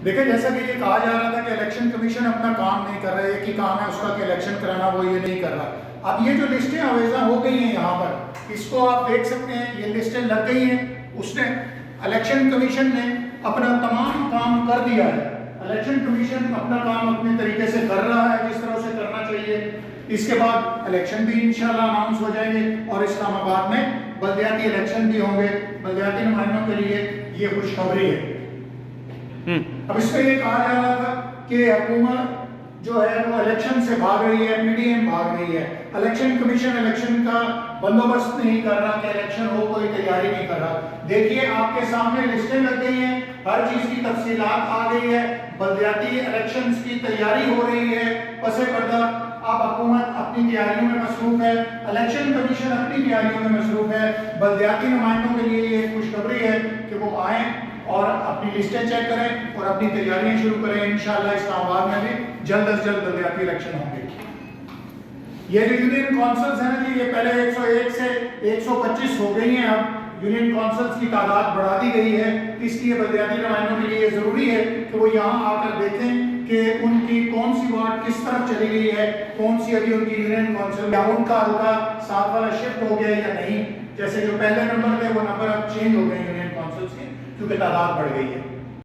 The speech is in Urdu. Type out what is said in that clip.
دیکھیں جیسا کہ یہ کہا جا رہا تھا کہ الیکشن کمیشن اپنا کام نہیں کر رہا ہے، ایک ہی کام ہے اس کا کہ الیکشن کرانا، وہ یہ نہیں کر رہا۔ اب یہ جو لسٹیں آویزاں ہو گئی ہیں یہاں پر، اس کو آپ دیکھ سکتے ہیں، یہ لسٹیں لگ گئی ہیں، اس نے الیکشن کمیشن نے اپنا تمام کام کر دیا ہے۔ الیکشن کمیشن اپنا کام اپنے طریقے سے کر رہا ہے جس طرح اسے کرنا چاہیے۔ اس کے بعد الیکشن بھی انشاءاللہ اناؤنس ہو جائیں گے اور اسلام آباد میں بلدیاتی الیکشن بھی ہوں گے۔ بلدیاتی نمائندوں کے لیے یہ خوشخبری ہے۔ اب اس میں یہ کہا جا رہا تھا کہ حکومت جو ہے وہ الیکشن سے بھاگ رہی ہے، پی ڈی ایم بھاگ رہی ہے، الیکشن کمیشن الیکشن کا بندوبست نہیں کر رہا کہ الیکشن ہو، کوئی تیاری نہیں کر رہا۔ دیکھیے آپ کے سامنے لسٹیں لگ گئی ہیں، ہر چیز کی تفصیلات آ گئی ہے، بلدیاتی الیکشنز کی تیاری ہو رہی ہے پس پردہ۔ اب حکومت اپنی تیاریوں میں مصروف ہے، الیکشن کمیشن اپنی تیاریوں میں مصروف ہے۔ بلدیاتی نمائندوں کے لیے یہ خوشخبری ہے کہ وہ آئیں اور اپنی لسٹیں چیک کریں اور اپنی تیاریاں شروع کریں۔ انشاءاللہ اسلام آباد میں بھی جلد از جلد بلدیاتی الیکشن ہوں گے۔ یہ جو یونین کونسلز ہیں جی، یہ پہلے 101 سے 125 ہو گئی ہیں، اب یونین کونسلز کی تعداد بڑھا دی گئی ہے، اس لیے بلدیاتی نمائندوں کے لیے یہ ضروری ہے کہ وہ یہاں آ کر دیکھیں کہ ان کی کون سی وارڈ کس طرف چلی گئی ہے، کون سی ابھی ان کی یونین کونسل یا ان کا حلقہ 7 والا شفٹ ہو گیا یا نہیں۔ جیسے جو پہلے نمبر تھے وہ نمبر اب چینج ہو گئے یونین کونسلز کے، کیونکہ تعداد بڑھ گئی ہے۔